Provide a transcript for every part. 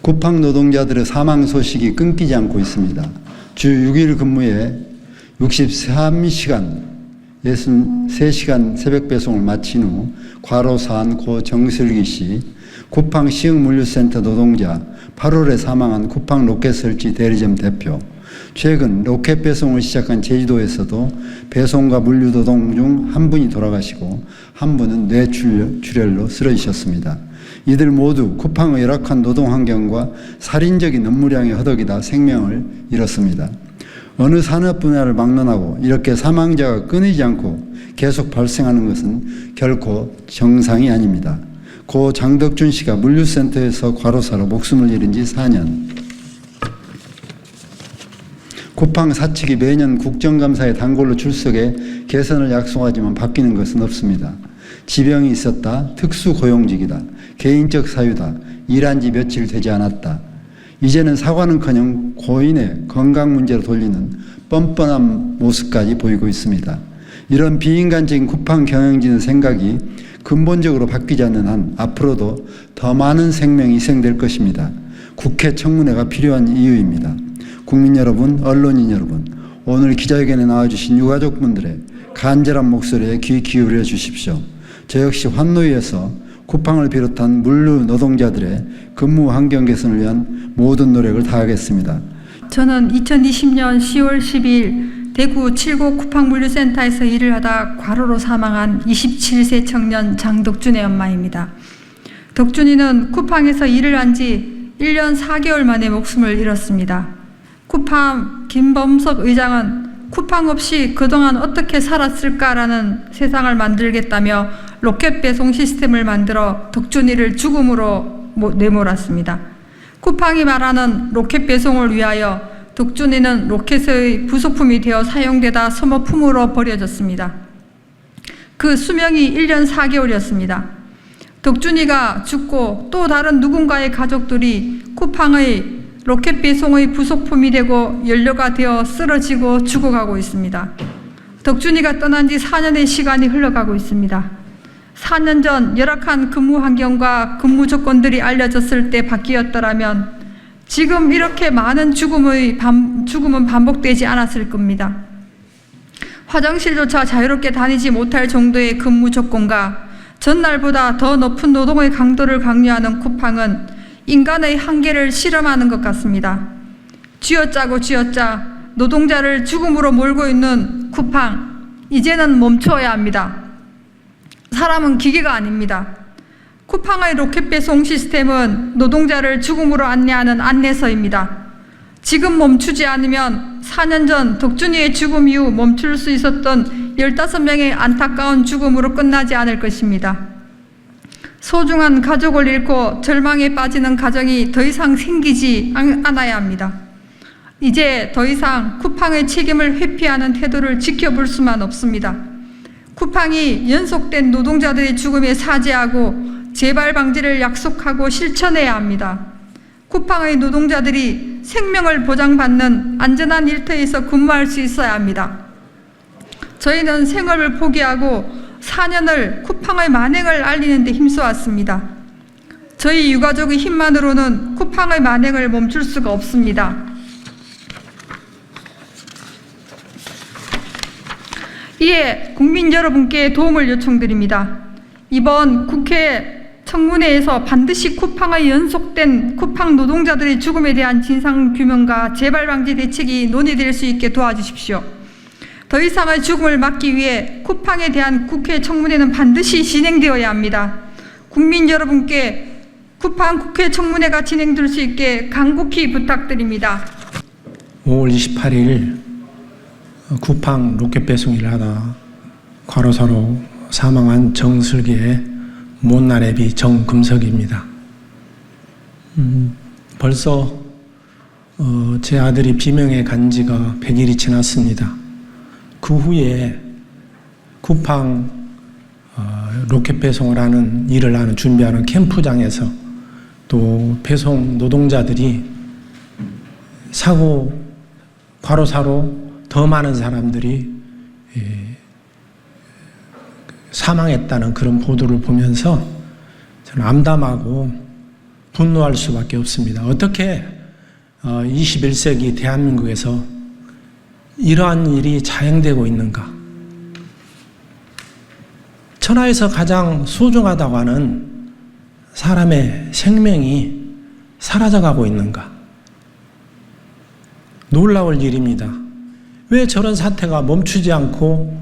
쿠팡 노동자들의 사망 소식이 끊기지 않고 있습니다. 주 6일 근무에 63시간, 63시간 새벽 배송을 마친 후 과로사한 고 정슬기 씨, 쿠팡 시흥물류센터 노동자, 8월에 사망한 쿠팡 로켓 설치 대리점 대표, 최근 로켓 배송을 시작한 제주도에서도 배송과 물류 노동 중 한 분이 돌아가시고 한 분은 뇌출혈로 쓰러지셨습니다. 이들 모두 쿠팡의 열악한 노동 환경과 살인적인 업무량의 허덕이다 생명을 잃었습니다. 어느 산업 분야를 막론하고 이렇게 사망자가 끊이지 않고 계속 발생하는 것은 결코 정상이 아닙니다. 고 장덕준 씨가 물류센터에서 과로사로 목숨을 잃은 지 4년. 쿠팡 사측이 매년 국정감사에 단골로 출석해 개선을 약속하지만 바뀌는 것은 없습니다. 지병이 있었다, 특수고용직이다, 개인적 사유다, 일한 지 며칠 되지 않았다. 이제는 사과는커녕 고인의 건강 문제로 돌리는 뻔뻔한 모습까지 보이고 있습니다. 이런 비인간적인 쿠팡 경영진의 생각이 근본적으로 바뀌지 않는 한 앞으로도 더 많은 생명이 희생될 것입니다. 국회 청문회가 필요한 이유입니다. 국민 여러분, 언론인 여러분, 오늘 기자회견에 나와주신 유가족분들의 간절한 목소리에 귀 기울여 주십시오. 저 역시 환노위에서 쿠팡을 비롯한 물류 노동자들의 근무 환경 개선을 위한 모든 노력을 다하겠습니다. 저는 2020년 10월 12일 대구 7구 쿠팡 물류센터에서 일을 하다 과로로 사망한 27세 청년 장덕준의 엄마입니다. 덕준이는 쿠팡에서 일을 한 지 1년 4개월 만에 목숨을 잃었습니다. 쿠팡 김범석 의장은 쿠팡 없이 그동안 어떻게 살았을까라는 세상을 만들겠다며 로켓 배송 시스템을 만들어 덕준이를 죽음으로 내몰았습니다. 쿠팡이 말하는 로켓 배송을 위하여 덕준이는 로켓의 부속품이 되어 사용되다 소모품으로 버려졌습니다. 그 수명이 1년 4개월이었습니다. 덕준이가 죽고 또 다른 누군가의 가족들이 쿠팡의 로켓 배송의 부속품이 되고 연료가 되어 쓰러지고 죽어가고 있습니다. 덕준이가 떠난 지 4년의 시간이 흘러가고 있습니다. 4년 전 열악한 근무 환경과 근무 조건들이 알려졌을 때 바뀌었더라면 지금 이렇게 많은 죽음은 반복되지 않았을 겁니다. 화장실조차 자유롭게 다니지 못할 정도의 근무 조건과 전날보다 더 높은 노동의 강도를 강요하는 쿠팡은 인간의 한계를 실험하는 것 같습니다. 쥐어짜고 쥐어짜 노동자를 죽음으로 몰고 있는 쿠팡, 이제는 멈춰야 합니다. 사람은 기계가 아닙니다. 쿠팡의 로켓 배송 시스템은 노동자를 죽음으로 안내하는 안내서입니다. 지금 멈추지 않으면 4년 전 덕준이의 죽음 이후 멈출 수 있었던 15명의 안타까운 죽음으로 끝나지 않을 것입니다. 소중한 가족을 잃고 절망에 빠지는 가정이 더 이상 생기지 않아야 합니다. 이제 더 이상 쿠팡의 책임을 회피하는 태도를 지켜볼 수만 없습니다. 쿠팡이 연속된 노동자들의 죽음에 사죄하고 재발 방지를 약속하고 실천해야 합니다. 쿠팡의 노동자들이 생명을 보장받는 안전한 일터에서 근무할 수 있어야 합니다. 저희는 생업을 포기하고 4년을 쿠팡의 만행을 알리는 데 힘써왔습니다. 저희 유가족의 힘만으로는 쿠팡의 만행을 멈출 수가 없습니다. 이에 국민 여러분께 도움을 요청드립니다. 이번 국회 청문회에서 반드시 쿠팡의 연속된 쿠팡 노동자들의 죽음에 대한 진상규명과 재발방지 대책이 논의될 수 있게 도와주십시오. 더 이상의 죽음을 막기 위해 쿠팡에 대한 국회 청문회는 반드시 진행되어야 합니다. 국민 여러분께 쿠팡 국회 청문회가 진행될 수 있게 간곡히 부탁드립니다. 5월 28일 쿠팡 로켓 배송 일을 하다 과로사로 사망한 정슬기의 못난애비 정금석입니다. 벌써 제 아들이 비명에 간 지가 100일이 지났습니다. 그 후에 쿠팡 로켓 배송을 하는 일을 하는 준비하는 캠프장에서 또 배송 노동자들이 과로사로 더 많은 사람들이 사망했다는 그런 보도를 보면서 저는 암담하고 분노할 수밖에 없습니다. 어떻게 21세기 대한민국에서 이러한 일이 자행되고 있는가? 천하에서 가장 소중하다고 하는 사람의 생명이 사라져가고 있는가? 놀라울 일입니다. 왜 저런 사태가 멈추지 않고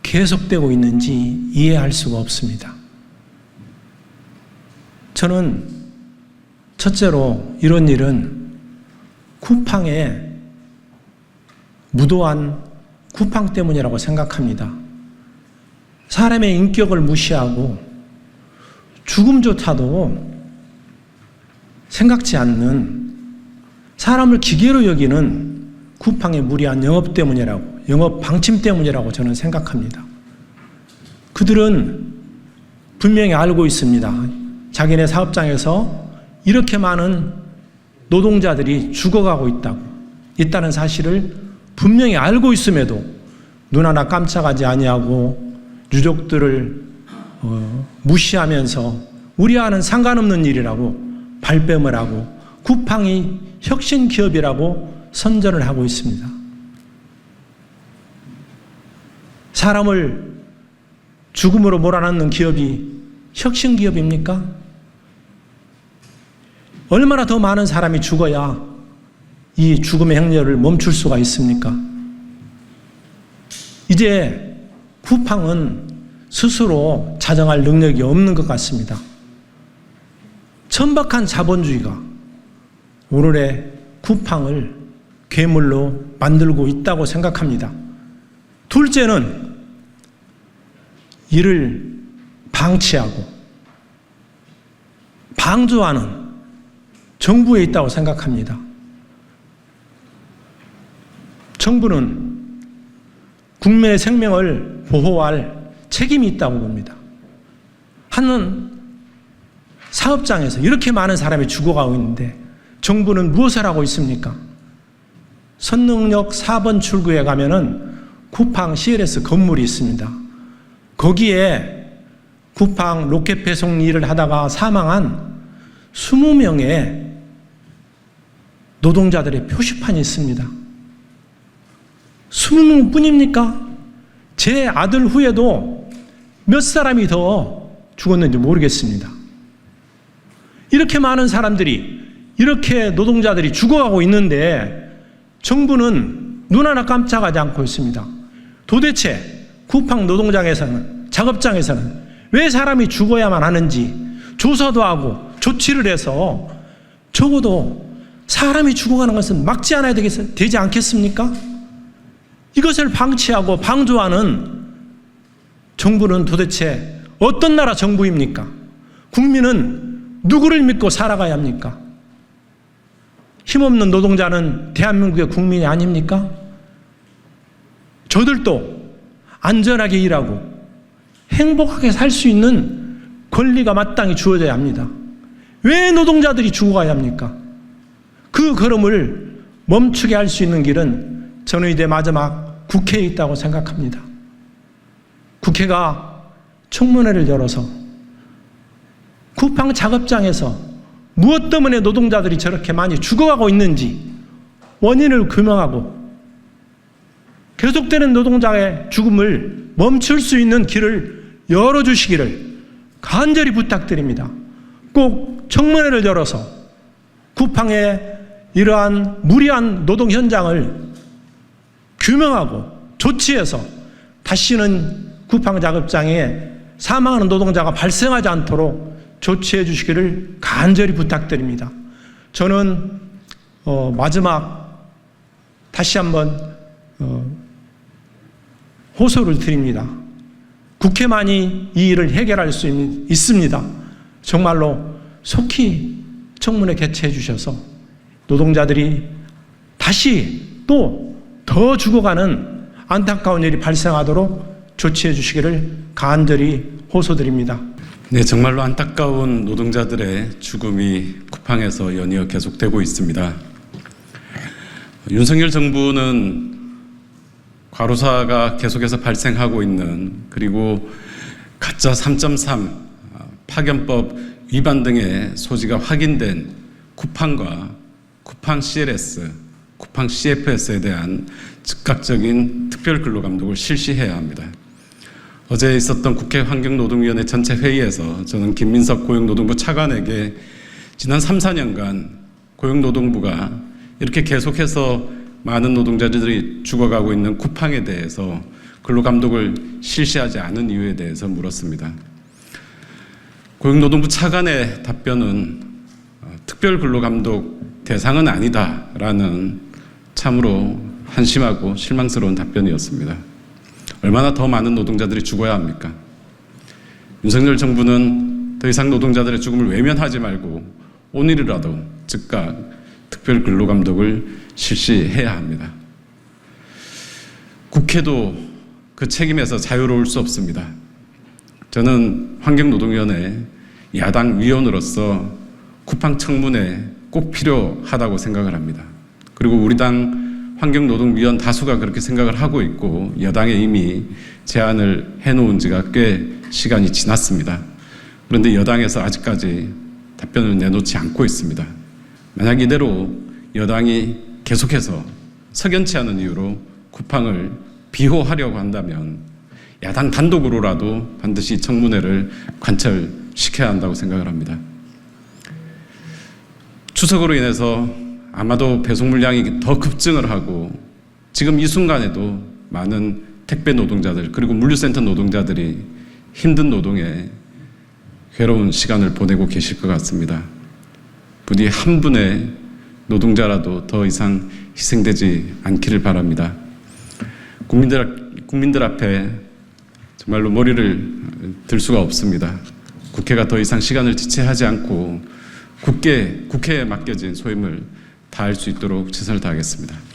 계속되고 있는지 이해할 수가 없습니다. 저는 첫째로 이런 일은 쿠팡의 무도한 쿠팡 때문이라고 생각합니다. 사람의 인격을 무시하고 죽음조차도 생각지 않는 사람을 기계로 여기는 쿠팡의 무리한 영업 때문이라고, 영업 방침 때문이라고 저는 생각합니다. 그들은 분명히 알고 있습니다. 자기네 사업장에서 이렇게 많은 노동자들이 죽어가고 있다는 사실을 분명히 알고 있음에도 눈 하나 깜짝하지 아니하고 유족들을 무시하면서 우리와는 상관없는 일이라고 발뺌을 하고 쿠팡이 혁신 기업이라고 선전을 하고 있습니다. 사람을 죽음으로 몰아넣는 기업이 혁신 기업입니까? 얼마나 더 많은 사람이 죽어야 이 죽음의 행렬을 멈출 수가 있습니까? 이제 쿠팡은 스스로 자정할 능력이 없는 것 같습니다. 천박한 자본주의가 오늘의 쿠팡을 괴물로 만들고 있다고 생각합니다. 둘째는 이를 방치하고 방조하는 정부에 있다고 생각합니다. 정부는 국민의 생명을 보호할 책임이 있다고 봅니다. 한 사업장에서 이렇게 많은 사람이 죽어가고 있는데 정부는 무엇을 하고 있습니까? 선릉역 4번 출구에 가면은 쿠팡 CLS 건물이 있습니다. 거기에 쿠팡 로켓 배송 일을 하다가 사망한 20명의 노동자들의 표시판이 있습니다. 20명 뿐입니까? 제 아들 후에도 몇 사람이 더 죽었는지 모르겠습니다. 이렇게 많은 사람들이, 이렇게 노동자들이 죽어가고 있는데 정부는 눈 하나 깜짝하지 않고 있습니다. 도대체 쿠팡 노동장에서는, 작업장에서는 왜 사람이 죽어야만 하는지 조사도 하고 조치를 해서 적어도 사람이 죽어가는 것은 막지 않아야 되지 않겠습니까? 이것을 방치하고 방조하는 정부는 도대체 어떤 나라 정부입니까? 국민은 누구를 믿고 살아가야 합니까? 힘없는 노동자는 대한민국의 국민이 아닙니까? 저들도 안전하게 일하고 행복하게 살 수 있는 권리가 마땅히 주어져야 합니다. 왜 노동자들이 죽어가야 합니까? 그 걸음을 멈추게 할 수 있는 길은 저는 이제 마지막 국회에 있다고 생각합니다. 국회가 청문회를 열어서 쿠팡 작업장에서 무엇 때문에 노동자들이 저렇게 많이 죽어가고 있는지 원인을 규명하고 계속되는 노동자의 죽음을 멈출 수 있는 길을 열어주시기를 간절히 부탁드립니다. 꼭 청문회를 열어서 쿠팡의 이러한 무리한 노동 현장을 규명하고 조치해서 다시는 쿠팡 작업장에 사망하는 노동자가 발생하지 않도록 조치해 주시기를 간절히 부탁드립니다. 저는 마지막 다시 한번 호소를 드립니다. 국회만이 이 일을 해결할 수 있습니다. 정말로 속히 청문회 개최해 주셔서 노동자들이 다시 또 더 죽어가는 안타까운 일이 발생하도록 조치해 주시기를 간절히 호소드립니다. 네, 정말로 안타까운 노동자들의 죽음이 쿠팡에서 연이어 계속되고 있습니다. 윤석열 정부는 과로사가 계속해서 발생하고 있는, 그리고 가짜 3.3 파견법 위반 등의 소지가 확인된 쿠팡과 쿠팡 CLS, 쿠팡 CFS에 대한 즉각적인 특별근로감독을 실시해야 합니다. 어제 있었던 국회 환경노동위원회 전체 회의에서 저는 김민석 고용노동부 차관에게 지난 3, 4년간 고용노동부가 이렇게 계속해서 많은 노동자들이 죽어가고 있는 쿠팡에 대해서 근로감독을 실시하지 않은 이유에 대해서 물었습니다. 고용노동부 차관의 답변은 특별근로감독 대상은 아니다라는 참으로 한심하고 실망스러운 답변이었습니다. 얼마나 더 많은 노동자들이 죽어야 합니까? 윤석열 정부는 더 이상 노동자들의 죽음을 외면하지 말고 오늘이라도 즉각 특별근로감독을 실시해야 합니다. 국회도 그 책임에서 자유로울 수 없습니다. 저는 환경노동위원회 야당 위원으로서 쿠팡 청문회 꼭 필요하다고 생각을 합니다. 그리고 우리 당 환경노동위원 다수가 그렇게 생각을 하고 있고 여당에 이미 제안을 해놓은 지가 꽤 시간이 지났습니다. 그런데 여당에서 아직까지 답변을 내놓지 않고 있습니다. 만약 이대로 여당이 계속해서 석연치 않은 이유로 쿠팡을 비호하려고 한다면 야당 단독으로라도 반드시 청문회를 관철시켜야 한다고 생각을 합니다. 추석으로 인해서 아마도 배송 물량이 더 급증을 하고 지금 이 순간에도 많은 택배 노동자들 그리고 물류센터 노동자들이 힘든 노동에 괴로운 시간을 보내고 계실 것 같습니다. 부디 한 분의 노동자라도 더 이상 희생되지 않기를 바랍니다. 국민들 앞에 정말로 머리를 들 수가 없습니다. 국회가 더 이상 시간을 지체하지 않고 국회에 맡겨진 소임을 다할 수 있도록 최선을 다하겠습니다.